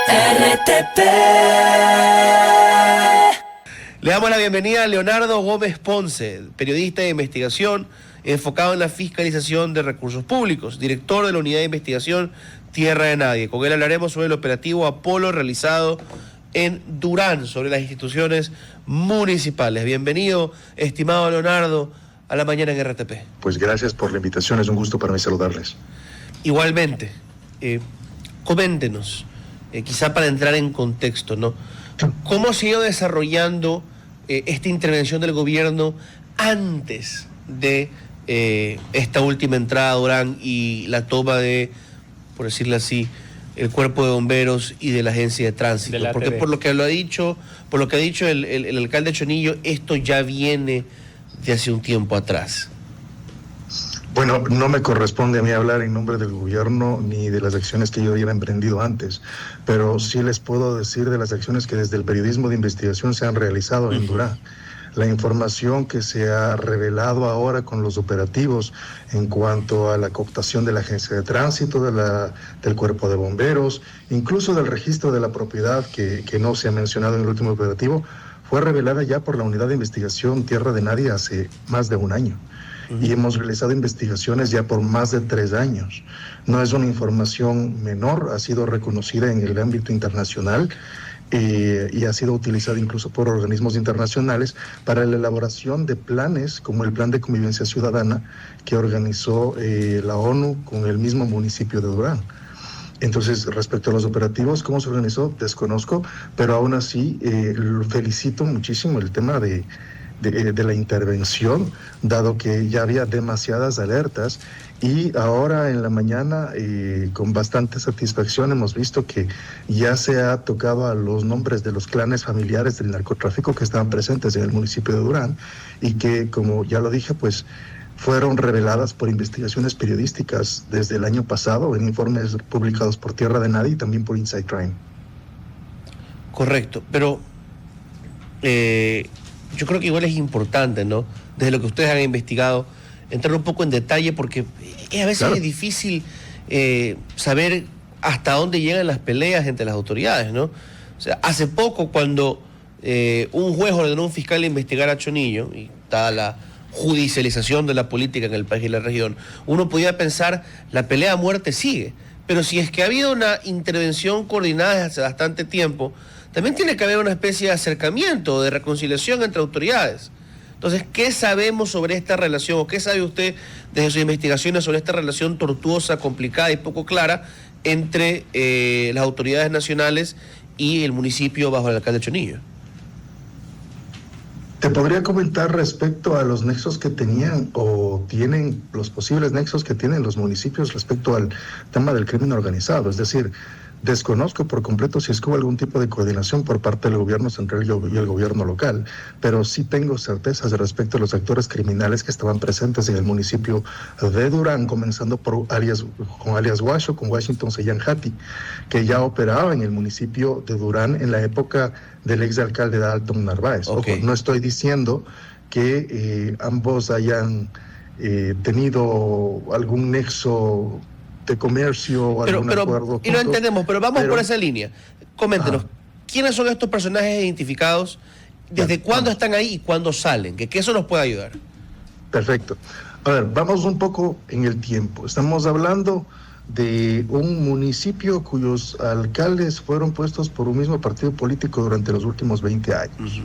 RTP. Le damos la bienvenida a Leonardo Gómez Ponce, periodista de investigación enfocado en la fiscalización de recursos públicos, director de la Unidad de Investigación Tierra de Nadie. Con él hablaremos sobre el operativo Apolo realizado en Durán, sobre las instituciones municipales. Bienvenido, estimado Leonardo, a la mañana en RTP. Pues gracias por la invitación, es un gusto para mí saludarles. Igualmente, coméntenos, quizá para entrar en contexto, ¿no? ¿Cómo se ha ido desarrollando esta intervención del gobierno antes de esta última entrada a Durán y la toma de, por decirlo así, el cuerpo de bomberos y de la agencia de tránsito? Porque por lo que ha dicho el alcalde Chonillo, esto ya viene de hace un tiempo atrás. Bueno, no me corresponde a mí hablar en nombre del gobierno ni de las acciones que yo hubiera emprendido antes, pero sí les puedo decir de las acciones que desde el periodismo de investigación se han realizado en Durán. La información que se ha revelado ahora con los operativos en cuanto a la cooptación de la agencia de tránsito, del cuerpo de bomberos, incluso del registro de la propiedad que no se ha mencionado en el último operativo, fue revelada ya por la Unidad de Investigación Tierra de Nadie hace más de un año. Y hemos realizado investigaciones ya por más de 3 años. No es una información menor, ha sido reconocida en el ámbito internacional y ha sido utilizada incluso por organismos internacionales para la elaboración de planes como el Plan de Convivencia Ciudadana que organizó la ONU con el mismo municipio de Durán. Entonces, respecto a los operativos, ¿cómo se organizó? Desconozco, pero aún así felicito muchísimo el tema de la intervención, dado que ya había demasiadas alertas y ahora en la mañana con bastante satisfacción hemos visto que ya se ha tocado a los nombres de los clanes familiares del narcotráfico que estaban presentes en el municipio de Durán y que, como ya lo dije, pues fueron reveladas por investigaciones periodísticas desde el año pasado en informes publicados por Tierra de Nadie y también por Inside Crime. Correcto, pero yo creo que igual es importante, ¿no? Desde lo que ustedes han investigado, entrar un poco en detalle, porque a veces claro, es difícil saber hasta dónde llegan las peleas entre las autoridades, ¿no? O sea, hace poco cuando un juez ordenó a un fiscal investigar a Chonillo, y está la judicialización de la política en el país y la región, uno podía pensar, la pelea a muerte sigue, pero si es que ha habido una intervención coordinada desde hace bastante tiempo, también tiene que haber una especie de acercamiento, de reconciliación entre autoridades. Entonces, ¿qué sabemos sobre esta relación? ¿O qué sabe usted desde sus investigaciones sobre esta relación tortuosa, complicada y poco clara entre las autoridades nacionales y el municipio bajo el alcalde Chonillo? Te podría comentar respecto a los nexos que tenían o tienen, los posibles nexos que tienen los municipios respecto al tema del crimen organizado. Es decir, desconozco por completo si es que hubo algún tipo de coordinación por parte del gobierno central y el gobierno local, pero sí tengo certezas respecto a los actores criminales que estaban presentes en el municipio de Durán, comenzando con alias Washo, con Washington Seyanjati, que ya operaba en el municipio de Durán en la época del exalcalde Dalton Narváez. Okay. Ojo, no estoy diciendo que ambos hayan tenido algún nexo de comercio o algún acuerdo juntos, y lo entendemos, pero vamos por esa línea. Coméntenos, ¿quiénes son estos personajes identificados? ¿Desde cuándo están ahí y cuándo salen? Que eso nos puede ayudar. Perfecto. A ver, vamos un poco en el tiempo. Estamos hablando de un municipio cuyos alcaldes fueron puestos por un mismo partido político durante los últimos 20 años.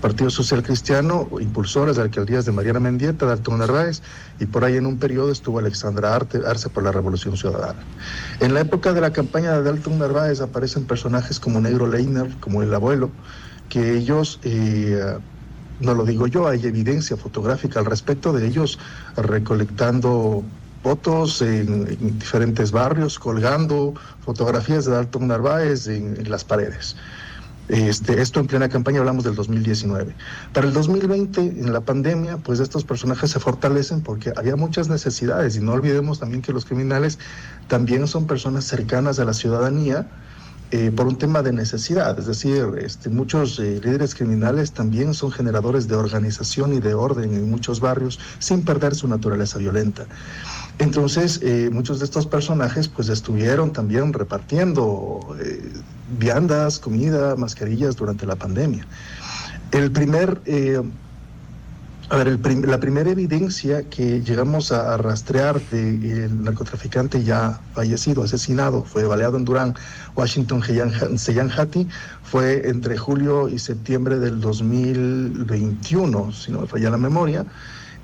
Partido Social Cristiano, impulsores de alcaldías de Mariana Mendieta, Dalton Narváez, y por ahí en un periodo estuvo Alexandra Arce por la Revolución Ciudadana. En la época de la campaña de Dalton Narváez aparecen personajes como Negro Leiner, como el abuelo, que ellos, no lo digo yo, hay evidencia fotográfica al respecto de ellos recolectando fotos en diferentes barrios, colgando fotografías de Dalton Narváez en las paredes. Esto en plena campaña, hablamos del 2019. Para el 2020, en la pandemia, pues estos personajes se fortalecen porque había muchas necesidades, y no olvidemos también que los criminales también son personas cercanas a la ciudadanía por un tema de necesidad. Es decir, muchos líderes criminales también son generadores de organización y de orden en muchos barrios sin perder su naturaleza violenta. Entonces, muchos de estos personajes pues estuvieron también repartiendo viandas, comida, mascarillas durante la pandemia. La primera evidencia que llegamos a rastrear del narcotraficante ya fallecido, asesinado, fue baleado en Durán, Washington Seyhan Hati, fue entre julio y septiembre del 2021, si no me falla la memoria,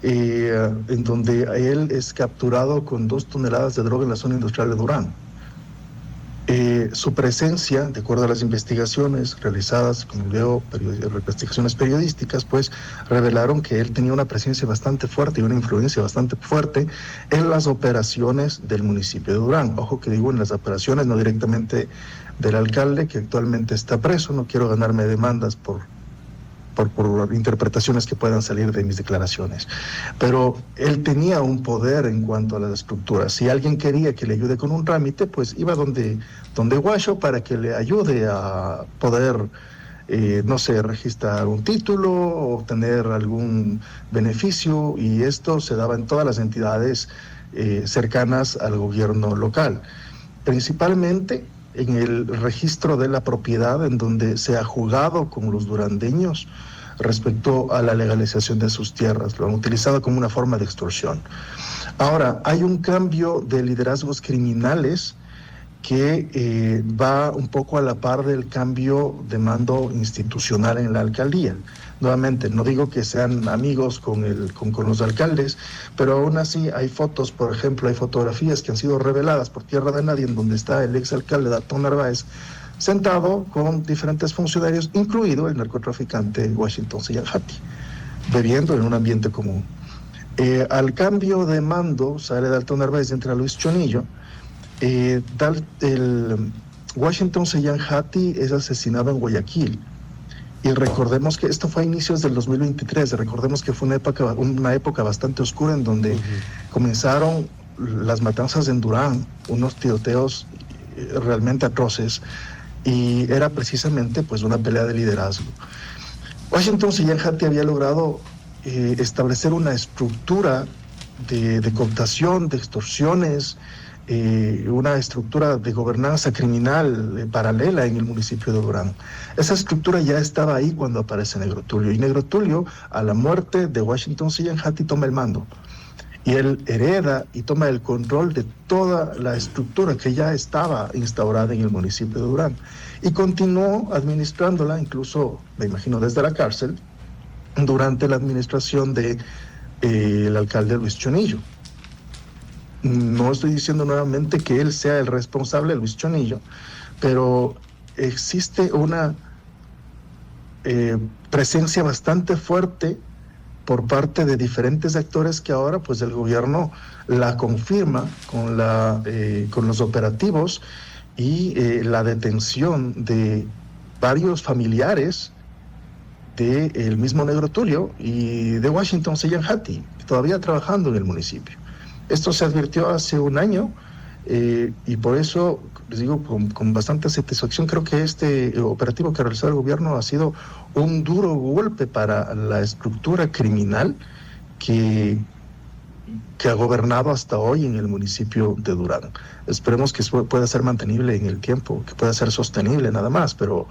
en donde él es capturado con 2 toneladas de droga en la zona industrial de Durán. Su presencia, de acuerdo a las investigaciones realizadas, como veo, investigaciones periodísticas, pues revelaron que él tenía una presencia bastante fuerte y una influencia bastante fuerte en las operaciones del municipio de Durán. Ojo que digo en las operaciones, no directamente del alcalde, que actualmente está preso. No quiero ganarme demandas por interpretaciones que puedan salir de mis declaraciones. Pero él tenía un poder en cuanto a las estructuras. Si alguien quería que le ayude con un trámite, pues iba donde Guacho para que le ayude a poder, registrar un título, obtener algún beneficio, y esto se daba en todas las entidades cercanas al gobierno local. Principalmente en el registro de la propiedad, en donde se ha jugado con los durandeños respecto a la legalización de sus tierras. Lo han utilizado como una forma de extorsión. Ahora, hay un cambio de liderazgos criminales que va un poco a la par del cambio de mando institucional en la alcaldía. Nuevamente, no digo que sean amigos con los alcaldes, pero aún así hay fotos, por ejemplo, hay fotografías que han sido reveladas por tierra de nadie, en donde está el exalcalde Dalton Narváez sentado con diferentes funcionarios, incluido el narcotraficante Washington Seyhan Hati, bebiendo en un ambiente común. Al cambio de mando sale Dalton Narváez y entra Luis Chonillo. Washington Seyhan Hati es asesinado en Guayaquil. Y recordemos que esto fue a inicios del 2023, recordemos que fue una época bastante oscura, en donde comenzaron las matanzas en Durán, unos tiroteos realmente atroces, y era precisamente pues una pelea de liderazgo. Washington Seyhan Hati había logrado establecer una estructura de cooptación, de extorsiones, una estructura de gobernanza criminal paralela en el municipio de Durán. Esa estructura ya estaba ahí cuando aparece Negro Tulio, y Negro Tulio, a la muerte de Washington Seyhan Hati, toma el mando, y él hereda y toma el control de toda la estructura que ya estaba instaurada en el municipio de Durán, y continuó administrándola, incluso, me imagino, desde la cárcel, durante la administración de el alcalde Luis Chonillo. No estoy diciendo nuevamente que él sea el responsable, Luis Chonillo, pero existe una presencia bastante fuerte por parte de diferentes actores que ahora pues el gobierno la confirma con los operativos y la detención de varios familiares del mismo Negro Tulio y de Washington Seyhan Hati, todavía trabajando en el municipio. Esto se advirtió hace un año y por eso, les digo, con bastante satisfacción, creo que este operativo que ha realizado el gobierno ha sido un duro golpe para la estructura criminal que ha gobernado hasta hoy en el municipio de Durán. Esperemos que pueda ser mantenible en el tiempo, que pueda ser sostenible nada más, pero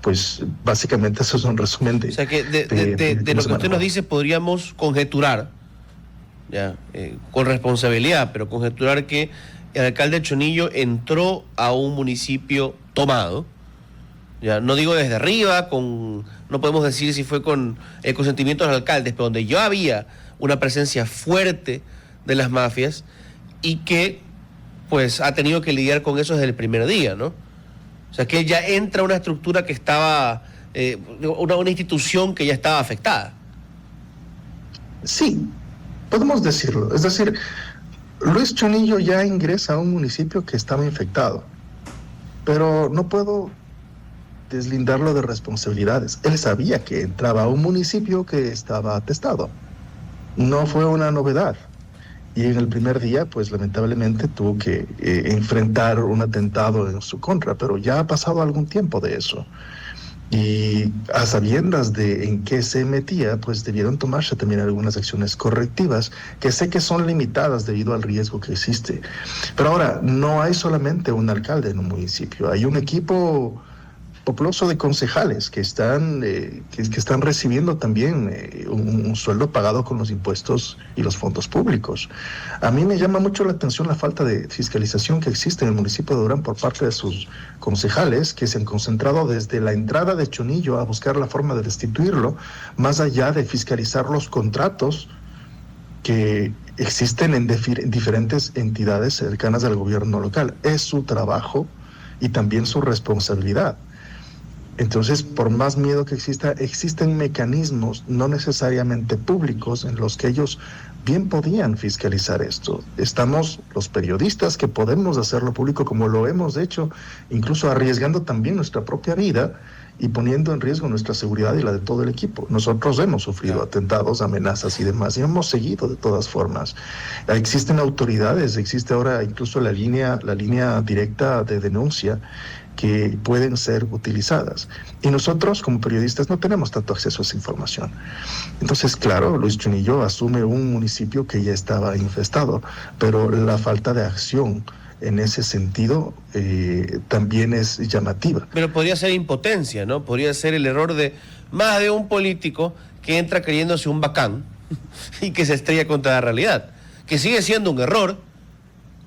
pues básicamente eso es un resumen de... O sea que de lo que usted nos dice podríamos conjeturar, ya, con responsabilidad, pero conjeturar que el alcalde Chonillo entró a un municipio tomado, ya, no digo desde arriba, no podemos decir si fue con el consentimiento de los alcaldes, pero donde ya había una presencia fuerte de las mafias y que pues ha tenido que lidiar con eso desde el primer día, ¿no? O sea que ya entra una estructura que estaba, una institución que ya estaba afectada. Sí, podemos decirlo. Es decir, Luis Chonillo ya ingresa a un municipio que estaba infectado, pero no puedo deslindarlo de responsabilidades. Él sabía que entraba a un municipio que estaba atestado. No fue una novedad. Y en el primer día, pues lamentablemente tuvo que enfrentar un atentado en su contra, pero ya ha pasado algún tiempo de eso. Y a sabiendas de en qué se metía, pues debieron tomarse también algunas acciones correctivas, que sé que son limitadas debido al riesgo que existe. Pero ahora, no hay solamente un alcalde en un municipio, hay un equipo populoso de concejales que están recibiendo también un sueldo pagado con los impuestos y los fondos públicos. A mí me llama mucho la atención la falta de fiscalización que existe en el municipio de Durán por parte de sus concejales, que se han concentrado desde la entrada de Chonillo a buscar la forma de destituirlo, más allá de fiscalizar los contratos que existen en diferentes entidades cercanas al gobierno local. Es su trabajo y también su responsabilidad. Entonces, por más miedo que exista, existen mecanismos no necesariamente públicos en los que ellos bien podían fiscalizar esto. Estamos los periodistas que podemos hacerlo público como lo hemos hecho, incluso arriesgando también nuestra propia vida y poniendo en riesgo nuestra seguridad y la de todo el equipo. Nosotros hemos sufrido atentados, amenazas y demás, y hemos seguido de todas formas. Existen autoridades, existe ahora incluso la línea directa de denuncia que pueden ser utilizadas. Y nosotros, como periodistas, no tenemos tanto acceso a esa información. Entonces, claro, Luis Chonillo asume un municipio que ya estaba infestado, pero la falta de acción en ese sentido también es llamativa. Pero podría ser impotencia, ¿no? Podría ser el error de más de un político que entra creyéndose un bacán y que se estrella contra la realidad. Que sigue siendo un error,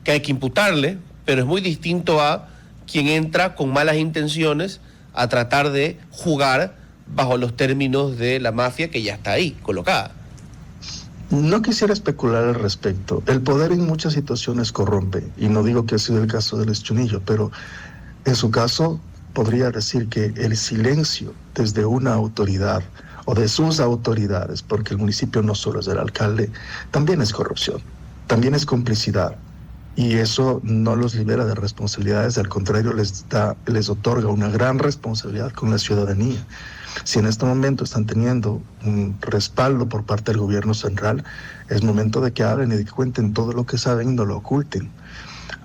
que hay que imputarle, pero es muy distinto a quien entra con malas intenciones a tratar de jugar bajo los términos de la mafia que ya está ahí, colocada. No quisiera especular al respecto. El poder en muchas situaciones corrompe, y no digo que ha sido el caso de Luis Chonillo, pero en su caso podría decir que el silencio desde una autoridad o de sus autoridades, porque el municipio no solo es del alcalde, también es corrupción, también es complicidad. Y eso no los libera de responsabilidades, al contrario, les otorga una gran responsabilidad con la ciudadanía. Si en este momento están teniendo un respaldo por parte del gobierno central, es momento de que hablen y de que cuenten todo lo que saben y no lo oculten.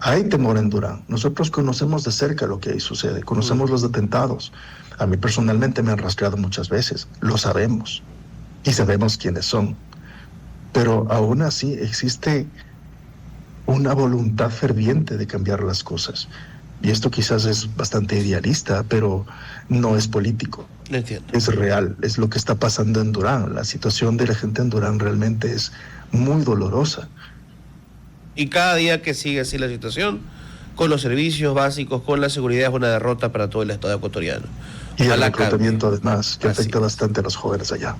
Hay temor en Durán. Nosotros conocemos de cerca lo que ahí sucede, conocemos los atentados. A mí personalmente me han rastreado muchas veces, lo sabemos y sabemos quiénes son. Pero aún así existe una voluntad ferviente de cambiar las cosas. Y esto quizás es bastante idealista, pero no es político. Lo entiendo. Es real, es lo que está pasando en Durán. La situación de la gente en Durán realmente es muy dolorosa. Y cada día que sigue así la situación, con los servicios básicos, con la seguridad, es una derrota para todo el Estado ecuatoriano. Y Ojalá el reclutamiento cambie. además, que afecta bastante a los jóvenes allá.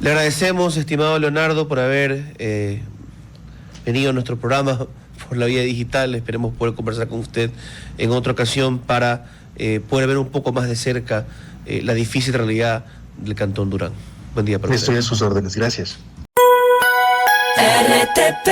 Le agradecemos, estimado Leonardo, por haber venido a nuestro programa por la vía digital. Esperemos poder conversar con usted en otra ocasión para poder ver un poco más de cerca la difícil realidad del Cantón Durán. Buen día para usted. Estoy a sus órdenes. Gracias. RTP